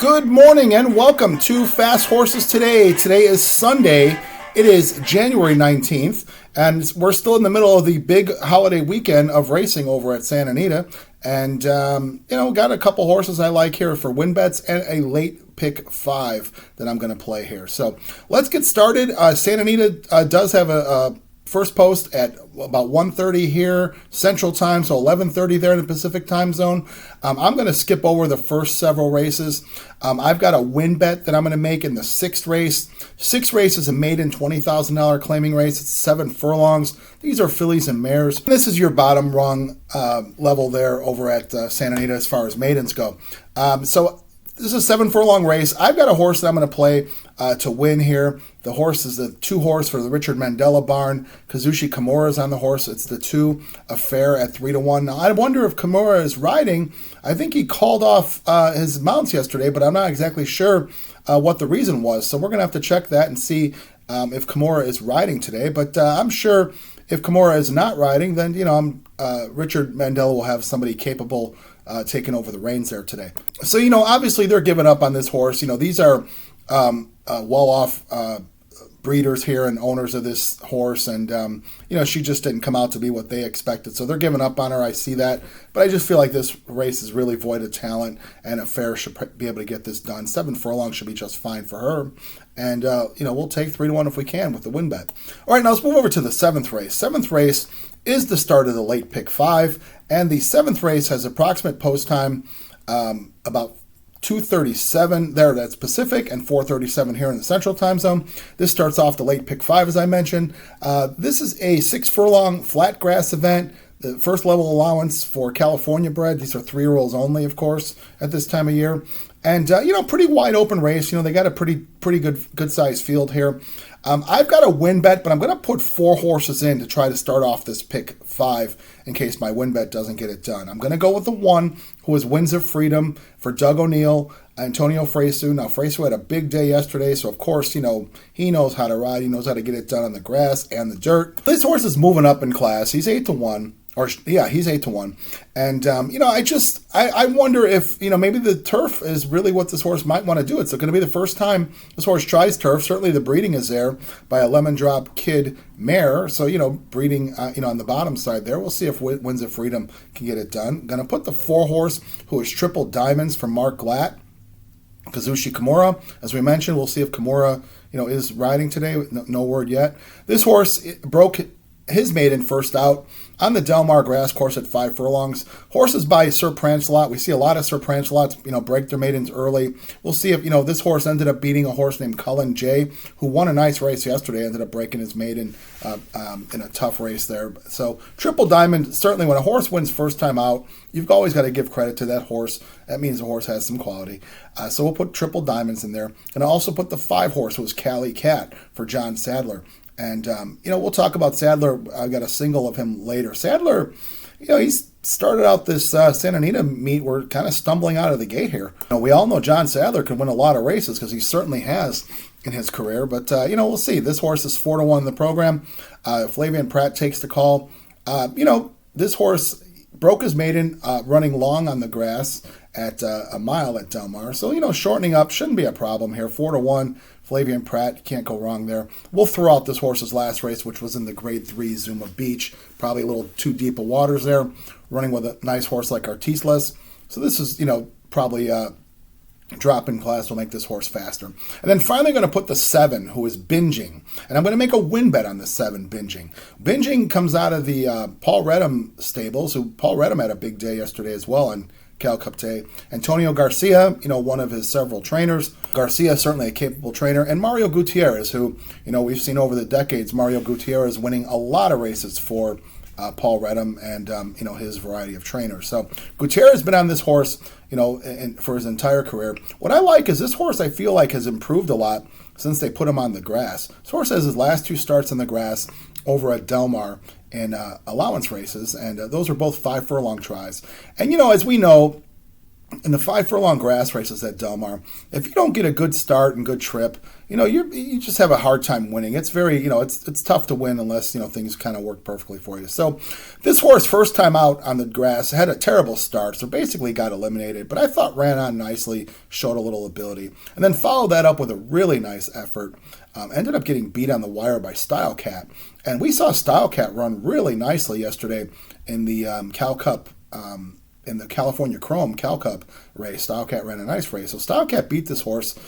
Good morning and welcome to Fast Horses Today. Today is Sunday. It is January 19th, and we're still in the middle of the big holiday weekend of racing over at Santa Anita. And, got a couple horses I like here for win bets and a late pick 5 that I'm going to play here. So let's get started. Santa Anita does have a first post at about 1:30 here Central Time, so 11:30 there in the Pacific Time Zone. I'm going to skip over the first several races. I've got a win bet that I'm going to make in the sixth race. Sixth race is a maiden $20,000 claiming race. It's 7 furlongs. These are fillies and mares. This is your bottom rung level there over at Santa Anita as far as maidens go. So this is a 7 furlong race. I've got a horse that I'm going to play to win here. The horse is the 2 horse for the Richard Mandela barn. Kazushi Kimura is on the horse. It's the 2 affair at 3-1. Now, I wonder if Kimura is riding. I think he called off his mounts yesterday, but I'm not exactly sure what the reason was. So we're going to have to check that and see if Kimura is riding today. But I'm sure if Kimura is not riding, then, Richard Mandela will have somebody capable taking over the reins there today. So, obviously they're giving up on this horse. These are well-off breeders here and owners of this horse, and she just didn't come out to be what they expected, so they're giving up on her. I see that, but I just feel like this race is really void of talent, and a fair should be able to get this done. 7 furlongs should be just fine for her, and we'll take 3-1 if we can with the win bet. All right, now let's move over to the 7th race. 7th race is the start of the late pick 5, and the 7th race has approximate post time about 2:37 there, that's Pacific, and 4:37 here in the Central Time Zone. This starts off the late pick 5, as I mentioned. This is a 6 furlong flat grass event. The first level allowance for California bred. These are 3-year-olds only, of course, at this time of year. And, pretty wide open race. They got a pretty good sized field here. I've got a win bet, but I'm going to put 4 horses in to try to start off this pick 5 in case my win bet doesn't get it done. I'm going to go with the 1 who is Winds of Freedom for Doug O'Neill, Antonio Fresu. Now, Fresu had a big day yesterday, so of course, he knows how to ride. He knows how to get it done on the grass and the dirt. This horse is moving up in class. He's 8-1. He's 8-1. And, I wonder if, maybe the turf is really what this horse might want to do. It's going to be the first time this horse tries turf. Certainly the breeding is there by a Lemon Drop Kid mare. So, breeding, on the bottom side there. We'll see if Winds of Freedom can get it done. Going to put the 4 horse who is Triple Diamonds from Mark Glatt, Kazushi Kimura. As we mentioned, we'll see if Kimura, is riding today. No word yet. This horse broke his maiden first out on the Del Mar grass course at 5 furlongs. Horses by Sir Prancelot. We see a lot of Sir Prancelots, break their maidens early. We'll see if, this horse ended up beating a horse named Cullen J, who won a nice race yesterday, ended up breaking his maiden in a tough race there. So Triple Diamond, certainly when a horse wins first time out, you've always got to give credit to that horse. That means the horse has some quality. So we'll put Triple Diamonds in there. And I'll also put the 5 horse, who was Cali Cat for John Sadler. And, we'll talk about Sadler. I've got a single of him later. Sadler, he's started out this Santa Anita meet. We're kind of stumbling out of the gate here. We all know John Sadler can win a lot of races because he certainly has in his career. But, we'll see. This horse is 4-1 in the program. Flavian Pratt takes the call. This horse broke his maiden running long on the grass at a mile at Del Mar. So, shortening up shouldn't be a problem here. 4-1. Flavian Pratt, can't go wrong there. We'll throw out this horse's last race, which was in the Grade 3 Zuma Beach. Probably a little too deep of waters there, running with a nice horse like Artislas. So this is, probably drop in class will make this horse faster. And then finally going to put the 7, who is Binging. And I'm going to make a win bet on the 7, Binging. Binging comes out of the Paul Redham stables, who Paul Redham had a big day yesterday as well on Cal Cup Day. Antonio Garcia, one of his several trainers. Garcia, certainly a capable trainer. And Mario Gutierrez, who, we've seen over the decades, Mario Gutierrez winning a lot of races for Paul Redham and, his variety of trainers. So Gutierrez has been on this horse, for his entire career. What I like is this horse, I feel like, has improved a lot since they put him on the grass. This horse has his last 2 starts on the grass over at Del Mar in allowance races, and those are both 5 furlong tries. And, as we know, in the 5 furlong grass races at Del Mar, if you don't get a good start and good trip, you just have a hard time winning. It's very, it's tough to win unless, things kind of work perfectly for you. So this horse, first time out on the grass, had a terrible start, so basically got eliminated, but I thought ran on nicely, showed a little ability, and then followed that up with a really nice effort. Ended up getting beat on the wire by Style Cat. And we saw Style Cat run really nicely yesterday in the Cal Cup, in the California Chrome Cal Cup race. Style Cat ran a nice race. So Style Cat beat this horse.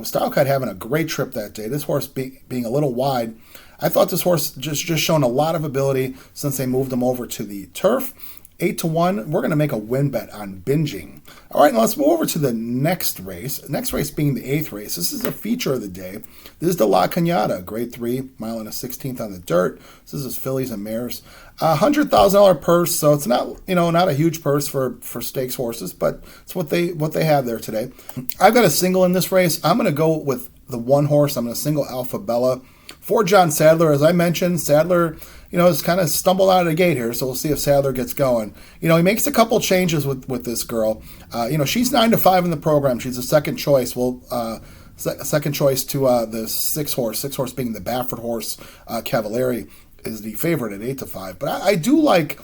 Style Cat having a great trip that day. This horse being a little wide. I thought this horse just shown a lot of ability since they moved him over to the turf. 8-1. We're going to make a win bet on binging. All right, now let's move over to the next race. Next race being the 8th race. This is a feature of the day. This is the La Cañada, grade 3, mile and a 16th on the dirt. This is fillies and mares. $100,000 purse, so it's not not a huge purse for stakes horses, but it's what they have there today. I've got a single in this race. I'm going to go with the one horse. I'm going to single Alpha Bella for John Sadler. As I mentioned, Sadler has kind of stumbled out of the gate here, so we'll see if Sadler gets going. He makes a couple changes with this girl. She's 9-5 in the program. She's a second choice. Second choice to the 6 horse being the Baffert horse. Cavalieri is the favorite at 8-5. But I do like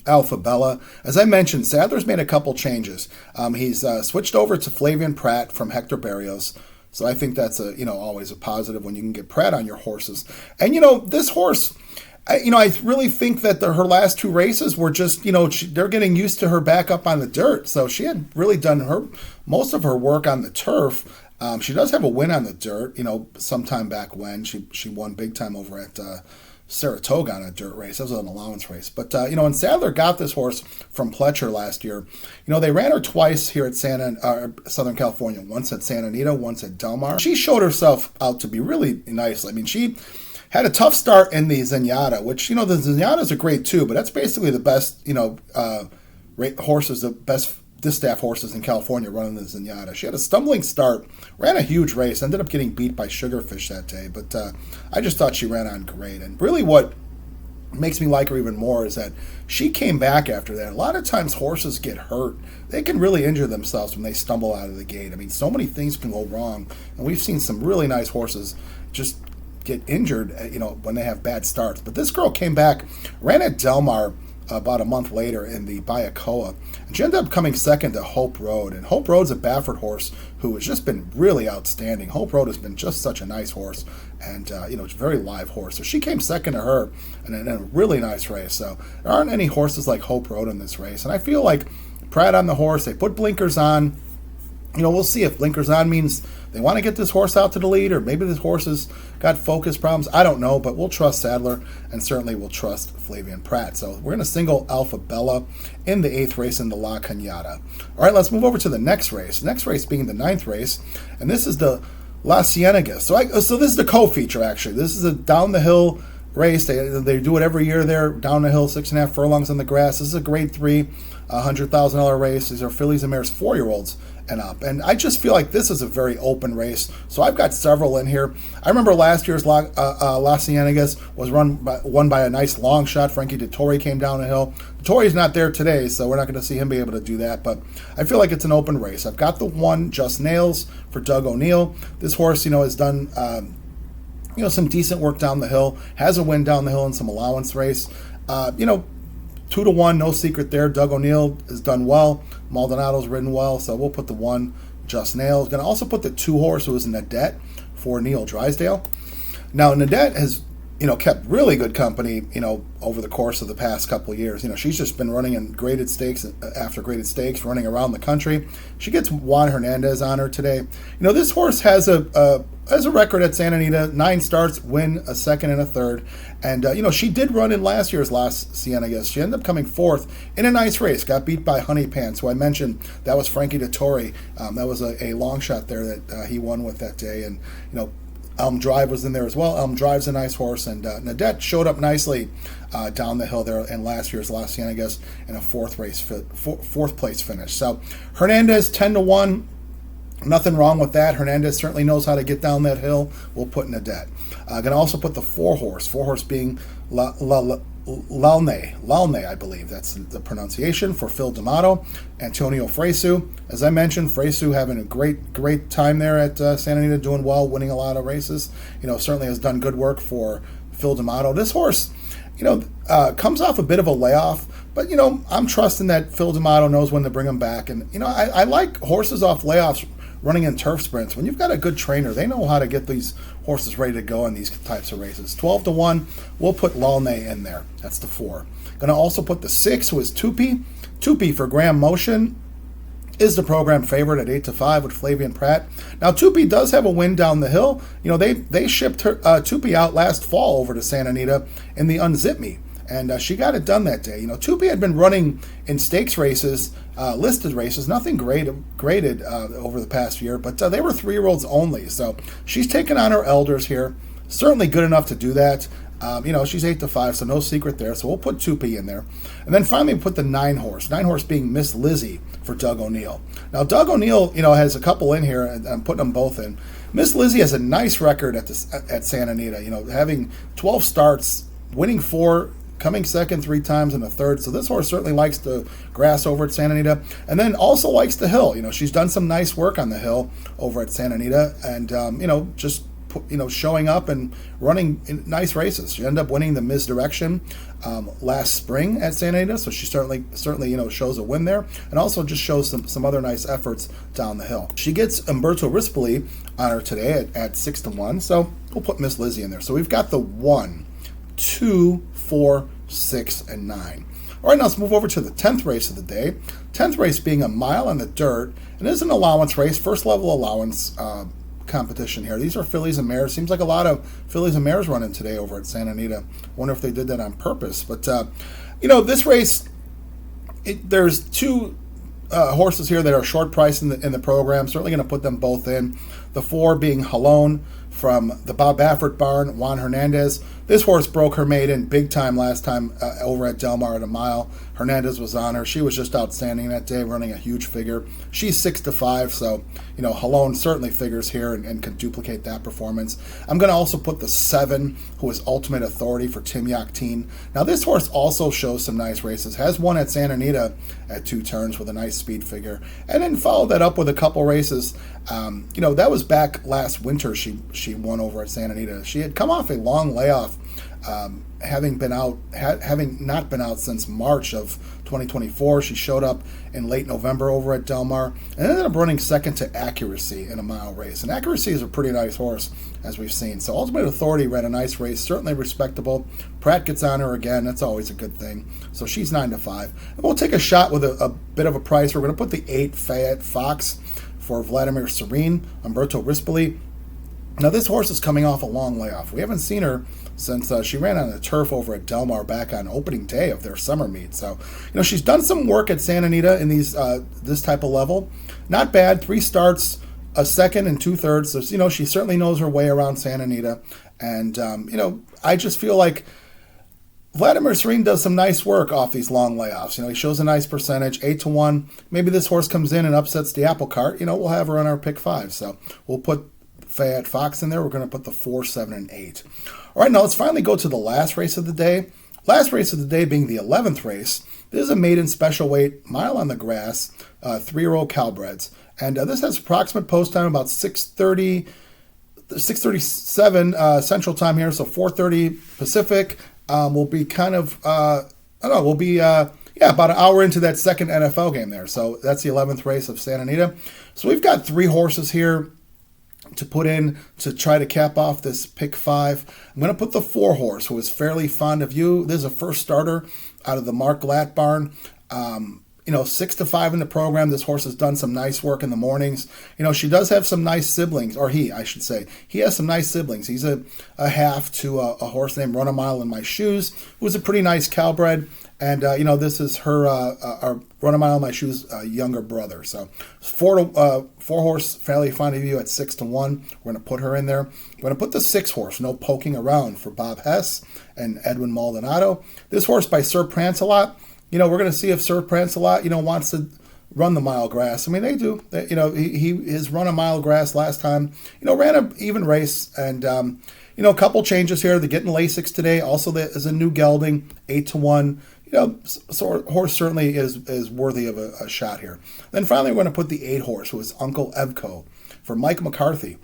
Alpha Bella. As I mentioned, Sadler's made a couple changes. He's switched over to Flavian Pratt from Hector Berrios. So I think that's always a positive when you can get Pratt on your horses. And this horse, I really think that her last 2 races were just they're getting used to her back up on the dirt. So she had really done most of her work on the turf. She does have a win on the dirt. Sometime back when she won big time over at Saratoga on a dirt race. That was an allowance race. But, when Sadler got this horse from Pletcher last year, they ran her twice here at Southern California. Once at Santa Anita, once at Del Mar. She showed herself out to be really nice. I mean, she had a tough start in the Zenyatta, which, the Zenyatta's a grade 2, but that's basically the best, horses, the best distaff horses in California running the Zenyatta. She had a stumbling start, ran a huge race, ended up getting beat by Sugarfish that day, but I just thought she ran on great. And really what makes me like her even more is that she came back after that. A lot of times horses get hurt. They can really injure themselves when they stumble out of the gate. I mean, so many things can go wrong, and we've seen some really nice horses just get injured, when they have bad starts. But this girl came back, ran at Del Mar about a month later in the Bayacoa. And she ended up coming second to Hope Road. And Hope Road's a Baffert horse who has just been really outstanding. Hope Road has been just such a nice horse and, it's a very live horse. So she came second to her in a really nice race. So there aren't any horses like Hope Road in this race. And I feel like Pratt on the horse, they put blinkers on. We'll see if blinkers on means they want to get this horse out to the lead, or maybe this horse has got focus problems. I don't know, but we'll trust Sadler, and certainly we'll trust Flavian Pratt. So we're going to single Alpha Bella in the 8th race in the La Cañada. All right, let's move over to the next race. Next race being the 9th race, and this is the La Cienega. So this is the co-feature, actually. This is a down-the-hill race. They do it every year there, down the hill, 6.5 furlongs on the grass. This is a grade 3, $100,000 race. These are fillies and mares, 4-year-olds and up. And I just feel like this is a very open race. So I've got several in here. I remember last year's La Cienegas was won by a nice long shot. Frankie Dettori came down the hill. Dettori's not there today, so we're not going to see him be able to do that. But I feel like it's an open race. I've got the one, Just Nails, for Doug O'Neill. This horse, has done some decent work down the hill. Has a win down the hill in some allowance race. 2-1, no secret there. Doug O'Neill has done well. Maldonado's ridden well, so we'll put the 1, Just Nails. Going to also put the 2 horse, who is Nadette, for Neil Drysdale. Now, Nadette has, kept really good company, over the course of the past couple of years. She's just been running in graded stakes after graded stakes, running around the country. She gets Juan Hernandez on her today. This horse has a record at Santa Anita, 9 starts, win a second and a third. And, she did run in last year's Las Cienegas. She ended up coming 4th in a nice race, got beat by Honey Pants, who I mentioned. That was Frankie Dettori. That was a long shot there that he won with that day. And, Elm Drive was in there as well. Elm Drive's a nice horse. And Nadette showed up nicely down the hill there in last year's Las Cienegas in a 4th place finish. So Hernandez, 10-1. Nothing wrong with that. Hernandez certainly knows how to get down that hill. We'll put Nadette. Going to also put the 4 horse. 4 horse being La Lalne, I believe that's the pronunciation, for Phil D'Amato. Antonio Fresu, as I mentioned, Fresu having a great time there at Santa Anita, doing well, winning a lot of races. Certainly has done good work for Phil D'Amato. This horse, comes off a bit of a layoff, but I'm trusting that Phil D'Amato knows when to bring him back. And I like horses off layoffs running in turf sprints. When you've got a good trainer, they know how to get these horses ready to go in these types of races. 12-1, we'll put Lalne in there. That's the 4. Going to also put the 6, who is Tupi. Tupi for Graham Motion is the program favorite at 8-5 with Flavian Pratt. Now, Tupi does have a win down the hill. They shipped her, Tupi out last fall over to Santa Anita in the Unzip Me, and she got it done that day. Tupi had been running in stakes races, listed races, nothing graded over the past year, but they were 3-year-olds only. So she's taken on her elders here. Certainly good enough to do that. She's 8-5, so no secret there. So we'll put Tupi in there. And then finally put the 9 horse. 9 horse being Miss Lizzie for Doug O'Neill. Now, Doug O'Neill, has a couple in here, and I'm putting them both in. Miss Lizzie has a nice record at Santa Anita, having 12 starts, winning 4, coming second 3 times and a third. So this horse certainly likes the grass over at Santa Anita, and then also likes the hill. She's done some nice work on the hill over at Santa Anita, and showing up and running in nice races. She ended up winning the Misdirection last spring at Santa Anita, so she certainly shows a win there, and also just shows some other nice efforts down the hill. She gets Umberto Rispoli on her today at 6-1, so we'll put Miss Lizzie in there. So we've got the 1, 2, 4, 6, and 9. All right, now let's move over to the 10th race of the day. 10th race being a mile on the dirt, and it is an allowance race, first level allowance competition here. These are fillies and mares. Seems like a lot of fillies and mares running today over at Santa Anita. Wonder if they did that on purpose. But this race, there's 2 horses here that are short price in the program. Certainly going to put them both in. The 4 being Halone from the Bob Baffert barn, Juan Hernandez. This horse broke her maiden big time last time over at Del Mar at a mile. Hernandez was on her. She was just outstanding that day, running a huge figure. She's 6-5, so Halone certainly figures here and can duplicate that performance. I'm going to also put the 7, who is Ultimate Authority for Tim Yakteen. Now this horse also shows some nice races. Has won at Santa Anita at 2 turns with a nice speed figure, and then followed that up with a couple races. That was back last winter. She won over at Santa Anita. She had come off a long layoff, having not been out since March of 2024. She showed up in late November over at Del Mar and ended up running second to Accuracy in a mile race. And Accuracy is a pretty nice horse, as we've seen. So Ultimate Authority ran a nice race, certainly respectable. Pratt gets on her again. That's always a good thing. So she's 9-5. And we'll take a shot with a bit of a price. We're going to put the 8 Fayette Fox for Vladimir Serene, Umberto Rispoli. Now this horse is coming off a long layoff. We haven't seen her since she ran on the turf over at Del Mar back on opening day of their summer meet. So, she's done some work at Santa Anita in these this type of level. Not bad. 3 starts, a second and 2/3. So, she certainly knows her way around Santa Anita. And, I just feel like Vladimir Serene does some nice work off these long layoffs. He shows a nice percentage, 8-1. Maybe this horse comes in and upsets the apple cart. We'll have her on our pick 5. So we'll put Fayette Fox in there. We're going to put the 4, 7, and 8. All right, now let's finally go to the last race of the day. Last race of the day being the 11th race. This is a maiden special weight, mile on the grass, 3-year-old Calbreds. And this has approximate post time about 6:37 Central Time here, so 4:30 Pacific. We'll be kind of, about an hour into that second NFL game there. So that's the 11th race of Santa Anita. So we've got 3 horses here to put in to try to cap off this pick 5. I'm going to put the 4 horse, who is Fairly Fond of You. This is a first starter out of the Mark Glatt barn. 6-5 in the program. This horse has done some nice work in the mornings. She does have some nice siblings, or I should say. He has some nice siblings. He's a half to a horse named Run a Mile in My Shoes, who's a pretty nice Calbred. And, this is her Run a Mile in My Shoes younger brother. So 4 horse, Fairly Fond of You at 6-1. We're going to put her in there. We're going to put the 6 horse, No Poking Around, for Bob Hess and Edwin Maldonado. This horse by Sir Prancelot. We're going to see if Sir Prancelot, wants to run the mile grass. I mean, they do. He his run a mile grass last time, ran an even race, and a couple changes here. They're getting Lasix today. Also, there is a new gelding, 8-1. So horse certainly is worthy of a shot here. Then finally, we're going to put the 8 horse, who is Uncle Evco, for Mike McCarthy.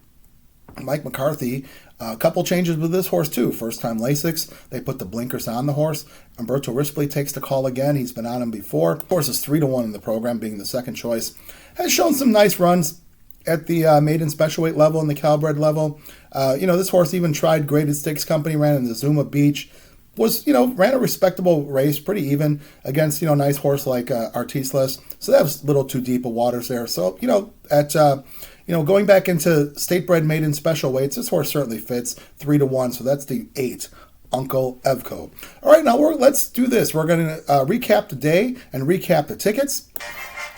Mike McCarthy, a couple changes with this horse too. First time Lasix, they put the blinkers on the horse. Umberto Rispoli takes the call again. He's been on him before. The horse is 3-1 in the program, being the second choice. Has shown some nice runs at the maiden special weight level and the Calbred level. This horse even tried Graded Stakes Company, ran in the Zuma Beach. Ran a respectable race, pretty even against, nice horse like Artislas. So that was a little too deep of waters there. So, going back into state bred maiden special weights, this horse certainly fits 3-1. So that's the 8, Uncle Evco. All right, now let's do this. We're going to recap the day and recap the tickets.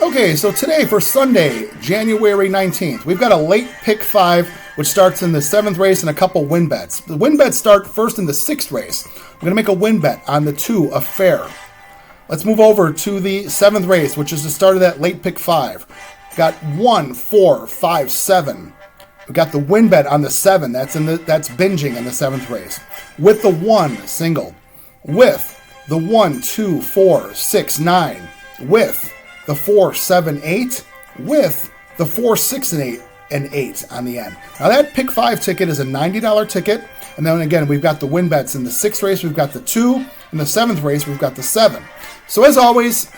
Okay, so today for Sunday, January 19th, we've got a late pick 5, which starts in the 7th race and a couple win bets. The win bets start first in the 6th race. We're going to make a win bet on the 2, Affair. Let's move over to the 7th race, which is the start of that late pick 5. Got 1, 4, 5, 7. We got the win bet on the 7. That's binging in the 7th race. With the 1 single. With the 1, 2, 4, 6, 9. With the 4, 7, 8. With the 4, 6, and 8 on the end. Now that pick 5 ticket is a $90 ticket. And then again, we've got the win bets in the 6th race. We've got the 2. In the 7th race, we've got the 7. So as always,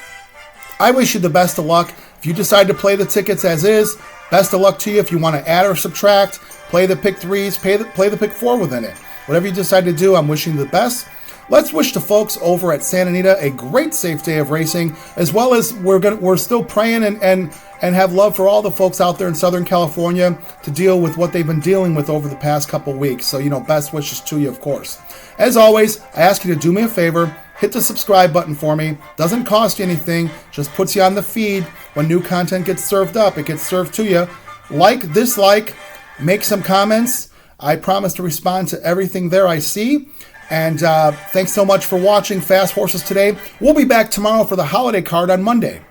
I wish you the best of luck. If you decide to play the tickets as is, best of luck to you. If you want to add or subtract, play the pick 3s, play the pick 4 within it. Whatever you decide to do, I'm wishing you the best. Let's wish the folks over at Santa Anita a great safe day of racing, as well as we're still praying and have love for all the folks out there in Southern California to deal with what they've been dealing with over the past couple weeks. So, best wishes to you, of course. As always, I ask you to do me a favor, hit the subscribe button for me. Doesn't cost you anything, just puts you on the feed. When new content gets served up, it gets served to you. Like, dislike, make some comments. I promise to respond to everything there I see. And thanks so much for watching Fast Horses today. We'll be back tomorrow for the holiday card on Monday.